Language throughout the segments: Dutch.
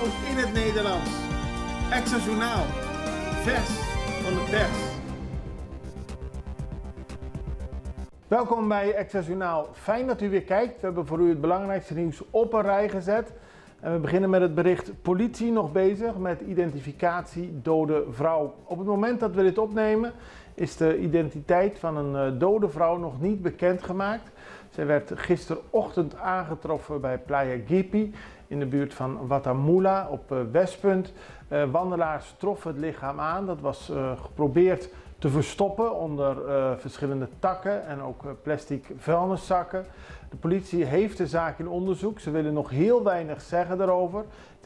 In het Nederlands. Extra Journaal. Vers van de pers. Welkom bij Extra Journaal. Fijn dat u weer kijkt. We hebben voor u het belangrijkste nieuws op een rij gezet. En we beginnen met het bericht: politie nog bezig met identificatie dode vrouw. Op het moment dat we dit opnemen is de identiteit van een dode vrouw nog niet bekendgemaakt. Zij werd gisterochtend aangetroffen bij Playa Gipi in de buurt van Watamula op Westpunt. Wandelaars troffen het lichaam aan. Dat was geprobeerd te verstoppen onder verschillende takken en ook plastic vuilniszakken. De politie heeft de zaak in onderzoek. Ze willen nog heel weinig zeggen daarover. Het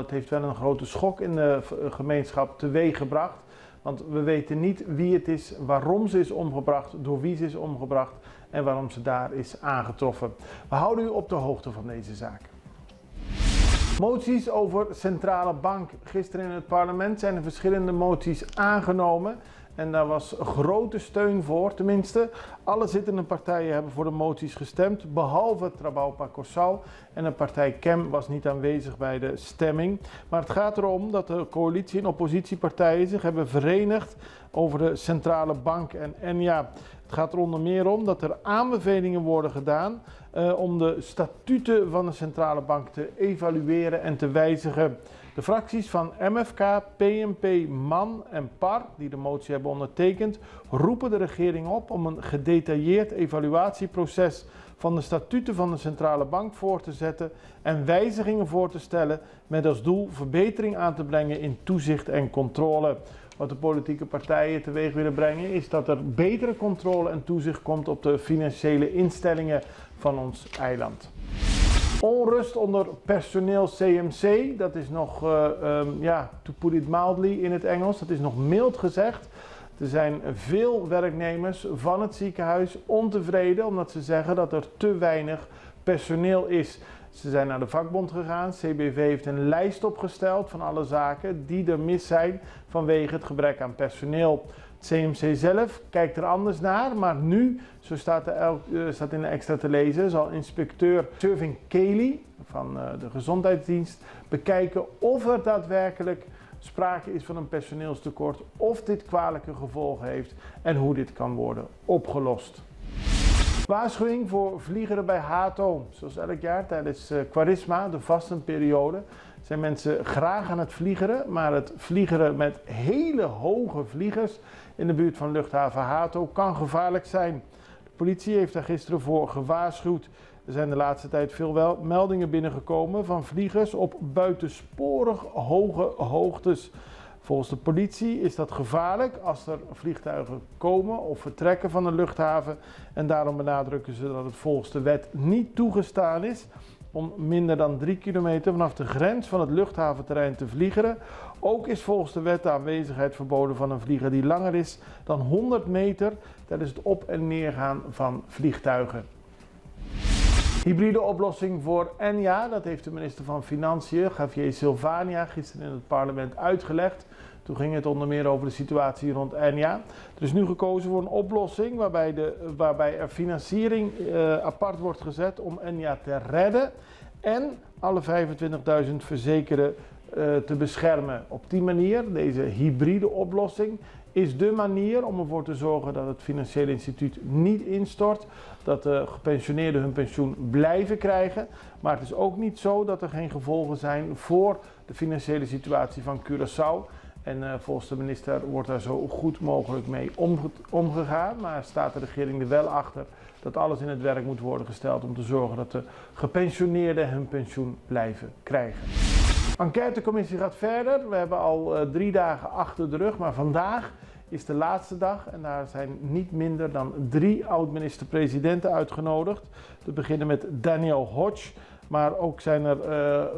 heeft wel een grote schok in de gemeenschap teweeggebracht. Want we weten niet wie het is, waarom ze is omgebracht, door wie ze is omgebracht en waarom ze daar is aangetroffen. We houden u op de hoogte van deze zaak. Moties over centrale bank. Gisteren in het parlement zijn er verschillende moties aangenomen. En daar was grote steun voor. Tenminste, alle zittende partijen hebben voor de moties gestemd. Behalve Trabaupa Corsau. En de partij KEM was niet aanwezig bij de stemming. Maar het gaat erom dat de coalitie- en oppositiepartijen zich hebben verenigd over de centrale bank. En ja, het gaat er onder meer om dat er aanbevelingen worden gedaan om de statuten van de centrale bank te evalueren en te wijzigen. De fracties van MFK, PNP, MAN en PAR, die de motie hebben ondertekend, roepen de regering op om een gedetailleerd evaluatieproces van de statuten van de centrale bank voor te zetten en wijzigingen voor te stellen met als doel verbetering aan te brengen in toezicht en controle. Wat de politieke partijen teweeg willen brengen is dat er betere controle en toezicht komt op de financiële instellingen van ons eiland. Onrust onder personeel CMC, dat is nog, to put it mildly in het Engels, dat is nog mild gezegd. Er zijn veel werknemers van het ziekenhuis ontevreden omdat ze zeggen dat er te weinig personeel is. Ze zijn naar de vakbond gegaan. CBV heeft een lijst opgesteld van alle zaken die er mis zijn vanwege het gebrek aan personeel. Het CMC zelf kijkt er anders naar, maar nu, zo staat in de extra te lezen, zal inspecteur Serving Kelly van de gezondheidsdienst bekijken of er daadwerkelijk sprake is van een personeelstekort, of dit kwalijke gevolgen heeft en hoe dit kan worden opgelost. Waarschuwing voor vliegeren bij Hato. Zoals elk jaar tijdens Quaresma, de vastenperiode, zijn mensen graag aan het vliegeren. Maar het vliegeren met hele hoge vliegers in de buurt van luchthaven Hato kan gevaarlijk zijn. De politie heeft daar gisteren voor gewaarschuwd. Er zijn de laatste tijd veel meldingen binnengekomen van vliegers op buitensporig hoge hoogtes. Volgens de politie is dat gevaarlijk als er vliegtuigen komen of vertrekken van de luchthaven. En daarom benadrukken ze dat het volgens de wet niet toegestaan is om minder dan 3 kilometer vanaf de grens van het luchthaventerrein te vliegeren. Ook is volgens de wet de aanwezigheid verboden van een vlieger die langer is dan 100 meter tijdens het op- en neergaan van vliegtuigen. Hybride oplossing voor Enya, dat heeft de minister van Financiën, Javier Silvania, gisteren in het parlement uitgelegd. Toen ging het onder meer over de situatie rond Enya. Er is nu gekozen voor een oplossing waarbij er financiering apart wordt gezet om Enya te redden en alle 25.000 verzekerden te beschermen. Op die manier, deze hybride oplossing, is de manier om ervoor te zorgen dat het financiële instituut niet instort, dat de gepensioneerden hun pensioen blijven krijgen. Maar het is ook niet zo dat er geen gevolgen zijn voor de financiële situatie van Curaçao. En volgens de minister wordt daar zo goed mogelijk mee omgegaan. Maar staat de regering er wel achter dat alles in het werk moet worden gesteld om te zorgen dat de gepensioneerden hun pensioen blijven krijgen. De enquêtecommissie gaat verder. We hebben al 3 dagen achter de rug, maar vandaag is de laatste dag en daar zijn niet minder dan 3 oud-minister-presidenten uitgenodigd. Te beginnen met Daniel Hodge, maar ook zijn er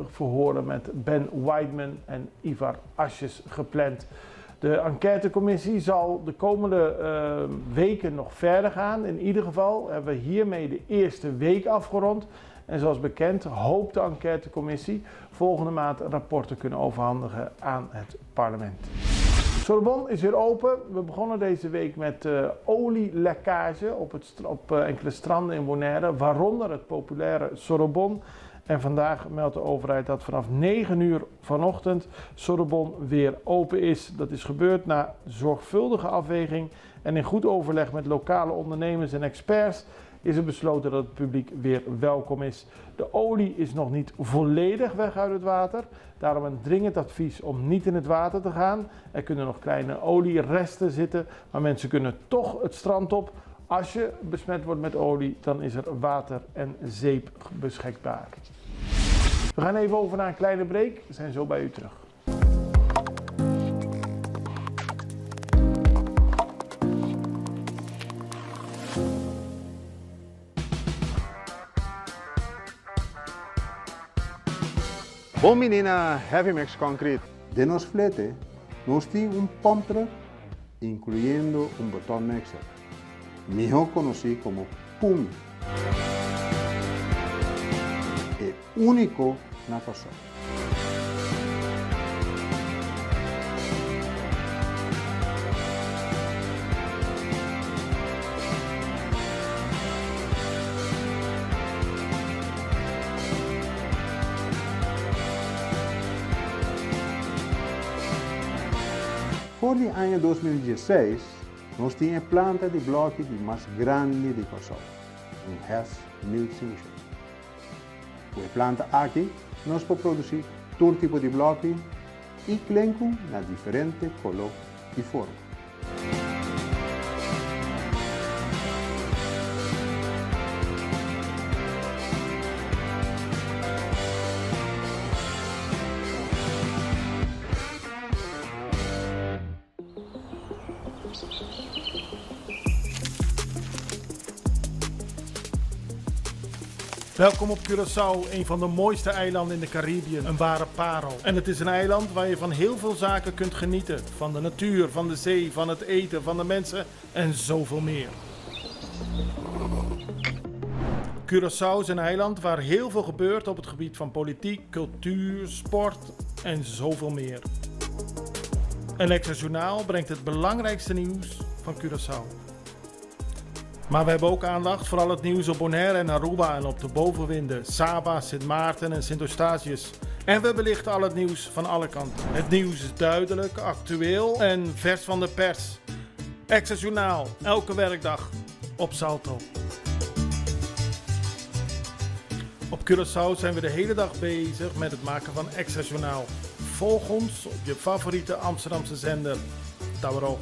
verhoren met Ben Weidman en Ivar Asjes gepland. De enquêtecommissie zal de komende weken nog verder gaan. In ieder geval hebben we hiermee de eerste week afgerond. En zoals bekend hoopt de enquêtecommissie volgende maand rapporten kunnen overhandigen aan het parlement. Sorbonne is weer open. We begonnen deze week met olielekkage op enkele stranden in Bonaire, waaronder het populaire Sorbonne. En vandaag meldt de overheid dat vanaf 9 uur vanochtend Sorbonne weer open is. Dat is gebeurd na zorgvuldige afweging en in goed overleg met lokale ondernemers en experts is er besloten dat het publiek weer welkom is. De olie is nog niet volledig weg uit het water. Daarom een dringend advies om niet in het water te gaan. Er kunnen nog kleine olieresten zitten, maar mensen kunnen toch het strand op. Als je besmet wordt met olie, dan is er water en zeep beschikbaar. We gaan even over naar een kleine break. We zijn zo bij u terug. Bom menina Heavy Max Concrete. De nos flete, nos tem pump truck, incluyendo botón mixer, mejor conocido como PUM. Es único na Kosovo. Por el año 2016, nós tínhamos a planta de bloque mais grande de Kosovo, Hess Milk Solution. Com a planta aqui, nós podemos produzir todo tipo de bloque e clenco na diferente color e forma. Welkom op Curaçao, een van de mooiste eilanden in de Caribiën, een ware parel. En het is een eiland waar je van heel veel zaken kunt genieten. Van de natuur, van de zee, van het eten, van de mensen en zoveel meer. Curaçao is een eiland waar heel veel gebeurt op het gebied van politiek, cultuur, sport en zoveel meer. En Extra Journaal brengt het belangrijkste nieuws van Curaçao. Maar we hebben ook aandacht voor al het nieuws op Bonaire en Aruba en op de bovenwinden, Saba, Sint Maarten en Sint Eustatius. En we belichten al het nieuws van alle kanten. Het nieuws is duidelijk, actueel en vers van de pers. Extra Journaal, elke werkdag op Salto. Op Curaçao zijn we de hele dag bezig met het maken van Extra Journaal. Volg ons op je favoriete Amsterdamse zender, Tauro.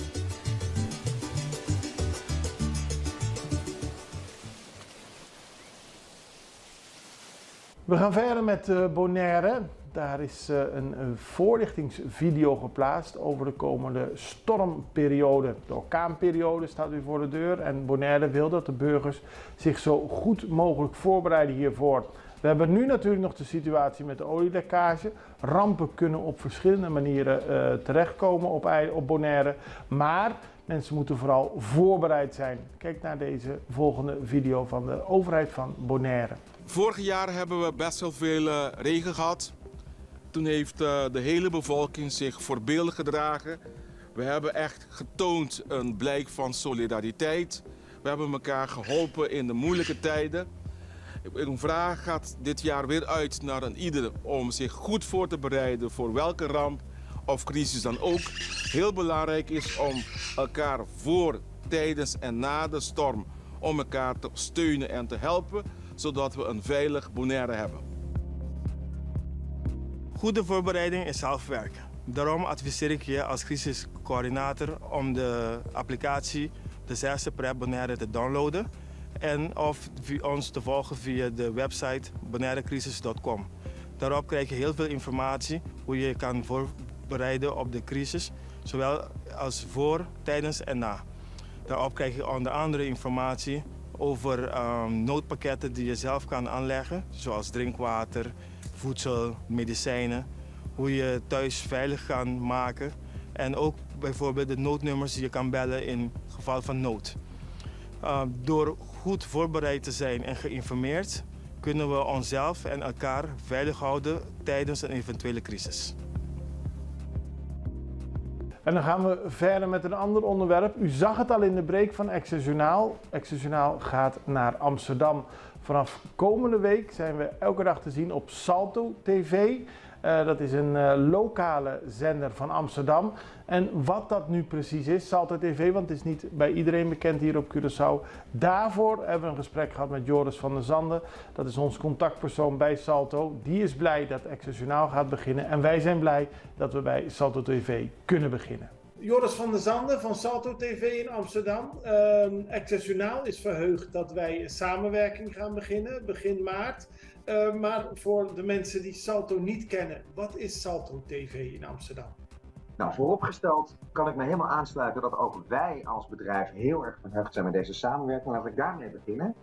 We gaan verder met Bonaire. Daar is een voorlichtingsvideo geplaatst over de komende stormperiode. De orkaanperiode staat weer voor de deur en Bonaire wil dat de burgers zich zo goed mogelijk voorbereiden hiervoor. We hebben nu natuurlijk nog de situatie met de olielekkage. Rampen kunnen op verschillende manieren terechtkomen op Bonaire, maar mensen moeten vooral voorbereid zijn. Kijk naar deze volgende video van de overheid van Bonaire. Vorig jaar hebben we best wel veel regen gehad. Toen heeft de hele bevolking zich voorbeeldig gedragen. We hebben echt getoond een blijk van solidariteit. We hebben elkaar geholpen in de moeilijke tijden. Een vraag gaat dit jaar weer uit naar een ieder om zich goed voor te bereiden voor welke ramp of crisis dan ook. Heel belangrijk is om elkaar voor, tijdens en na de storm om elkaar te steunen en te helpen, zodat we een veilig Bonaire hebben. Goede voorbereiding is half werk. Daarom adviseer ik je als crisiscoördinator om de applicatie Disaster Prep Bonaire te downloaden en of ons te volgen via de website bonairecrisis.com. Daarop krijg je heel veel informatie hoe je kan voorbereiden op de crisis, zowel als voor, tijdens en na. Daarop krijg je onder andere informatie over noodpakketten die je zelf kan aanleggen, zoals drinkwater, voedsel, medicijnen, hoe je thuis veilig kan maken en ook bijvoorbeeld de noodnummers die je kan bellen in geval van nood. Door goed voorbereid te zijn en geïnformeerd kunnen we onszelf en elkaar veilig houden tijdens een eventuele crisis. En dan gaan we verder met een ander onderwerp. U zag het al in de break van Access Journaal. Access Journaal gaat naar Amsterdam. Vanaf komende week zijn we elke dag te zien op Salto TV. Dat is een lokale zender van Amsterdam. En wat dat nu precies is, Salto TV, want het is niet bij iedereen bekend hier op Curaçao. Daarvoor hebben we een gesprek gehad met Joris van der Zanden. Dat is ons contactpersoon bij Salto. Die is blij dat Access Journaal gaat beginnen. En wij zijn blij dat we bij Salto TV kunnen beginnen. Joris van der Zanden van Salto TV in Amsterdam. Access Journaal is verheugd dat wij een samenwerking gaan beginnen, begin maart. Maar voor de mensen die Salto niet kennen, wat is Salto TV in Amsterdam? Nou, vooropgesteld kan ik me helemaal aansluiten dat ook wij als bedrijf heel erg verheugd zijn met deze samenwerking. Laat ik daarmee beginnen.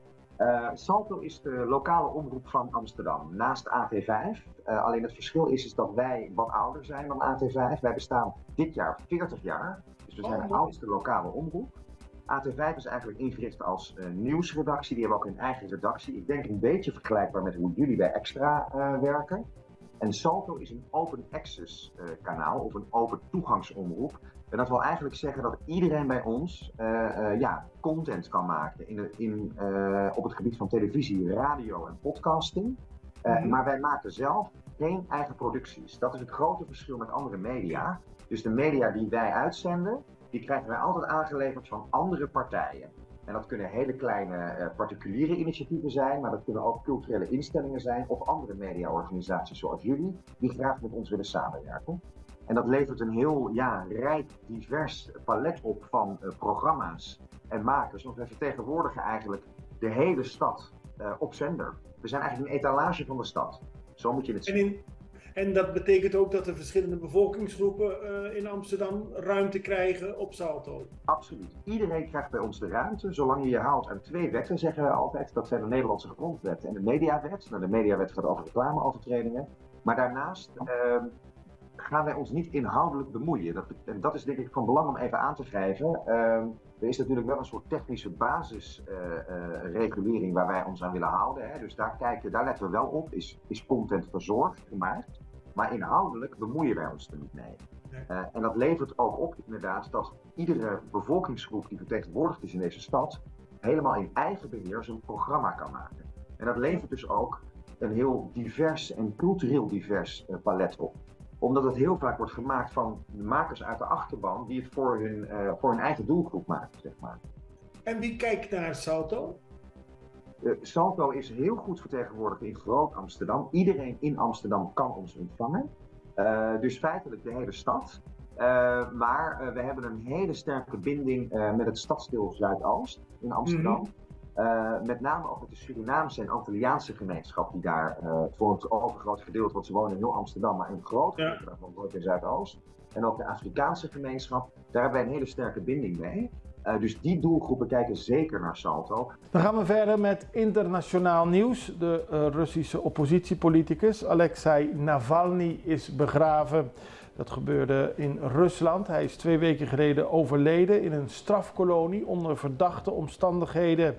Salto is de lokale omroep van Amsterdam, naast AT5. Alleen het verschil is dat wij wat ouder zijn dan AT5. Wij bestaan dit jaar 40 jaar, dus we zijn de oudste lokale omroep. AT5 is eigenlijk ingericht als nieuwsredactie, die hebben ook een eigen redactie. Ik denk een beetje vergelijkbaar met hoe jullie bij Extra werken. En Salto is een open access kanaal of een open toegangsomroep. En dat wil eigenlijk zeggen dat iedereen bij ons content kan maken op het gebied van televisie, radio en podcasting. Maar wij maken zelf geen eigen producties. Dat is het grote verschil met andere media. Dus de media die wij uitzenden, die krijgen wij altijd aangeleverd van andere partijen. En dat kunnen hele kleine particuliere initiatieven zijn, maar dat kunnen ook culturele instellingen zijn of andere mediaorganisaties zoals jullie, die graag met ons willen samenwerken. En dat levert een heel rijk, divers palet op van programma's en makers. Want wij vertegenwoordigen eigenlijk de hele stad op zender. We zijn eigenlijk een etalage van de stad. Zo moet je het zien. En dat betekent ook dat de verschillende bevolkingsgroepen in Amsterdam ruimte krijgen op Salto? Absoluut. Iedereen krijgt bij ons de ruimte, zolang je je houdt aan 2 wetten, zeggen we altijd. Dat zijn de Nederlandse grondwet en de mediawet. Nou, de mediawet gaat over reclameovertredingen. Maar daarnaast gaan wij ons niet inhoudelijk bemoeien. Dat is denk ik van belang om even aan te geven. Er is natuurlijk wel een soort technische basisregulering waar wij ons aan willen houden. Hè. Dus daar letten we wel op. Is content verzorgd gemaakt? Maar inhoudelijk bemoeien wij ons er niet mee. En dat levert ook op inderdaad dat iedere bevolkingsgroep die vertegenwoordigd is in deze stad helemaal in eigen beheer zijn programma kan maken. En dat levert dus ook een heel divers en cultureel divers palet op. Omdat het heel vaak wordt gemaakt van de makers uit de achterban die het voor hun eigen doelgroep maken, zeg maar. En wie kijkt naar Salto? Salto is heel goed vertegenwoordigd in Groot Amsterdam. Iedereen in Amsterdam kan ons ontvangen. Dus feitelijk de hele stad. Maar we hebben een hele sterke binding met het stadsdeel Zuidoost in Amsterdam. Met name ook met de Surinaamse en Antilliaanse gemeenschap die daar voor het overgrote gedeelte, want ze wonen in heel Amsterdam, maar een groot gedeelte daarvan woont in Zuidoost. En ook de Afrikaanse gemeenschap, daar hebben wij een hele sterke binding mee. Dus die doelgroepen kijken zeker naar Salto. Dan gaan we verder met internationaal nieuws. De Russische oppositiepoliticus Alexei Navalny is begraven. Dat gebeurde in Rusland. Hij is 2 weken geleden overleden in een strafkolonie onder verdachte omstandigheden.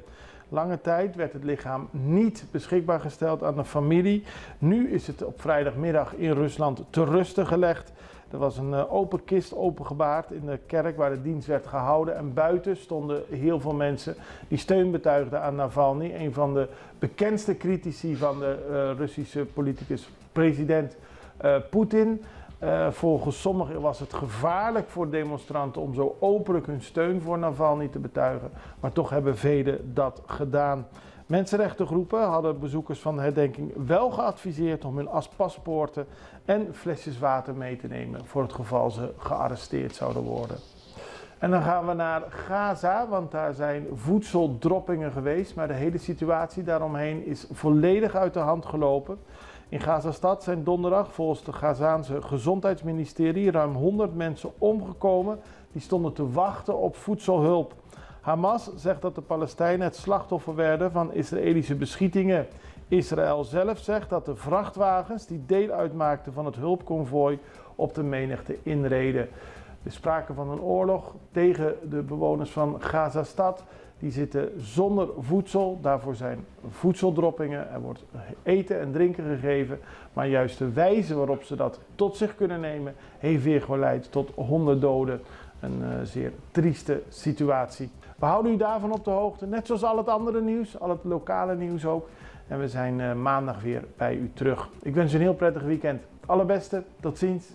Lange tijd werd het lichaam niet beschikbaar gesteld aan de familie. Nu is het op vrijdagmiddag in Rusland te rusten gelegd. Er was een open kist opengebaard in de kerk waar de dienst werd gehouden. En buiten stonden heel veel mensen die steun betuigden aan Navalny. Een van de bekendste critici van de Russische politicus, president Poetin. Volgens sommigen was het gevaarlijk voor demonstranten om zo openlijk hun steun voor Navalny te betuigen. Maar toch hebben velen dat gedaan. Mensenrechtengroepen hadden bezoekers van de herdenking wel geadviseerd om hun paspoorten en flesjes water mee te nemen voor het geval ze gearresteerd zouden worden. En dan gaan we naar Gaza, want daar zijn voedseldroppingen geweest, maar de hele situatie daaromheen is volledig uit de hand gelopen. In Gazastad zijn donderdag volgens het Gazaanse gezondheidsministerie ruim 100 mensen omgekomen die stonden te wachten op voedselhulp. Hamas zegt dat de Palestijnen het slachtoffer werden van Israëlische beschietingen. Israël zelf zegt dat de vrachtwagens die deel uitmaakten van het hulpconvooi op de menigte inreden. Er is sprake van een oorlog tegen de bewoners van Gazastad. Die zitten zonder voedsel. Daarvoor zijn voedseldroppingen. Er wordt eten en drinken gegeven. Maar juist de wijze waarop ze dat tot zich kunnen nemen, heeft weer geleid tot hondendoden. Een zeer trieste situatie. We houden u daarvan op de hoogte. Net zoals al het andere nieuws, al het lokale nieuws ook. En we zijn maandag weer bij u terug. Ik wens u een heel prettig weekend. Allerbeste. Tot ziens.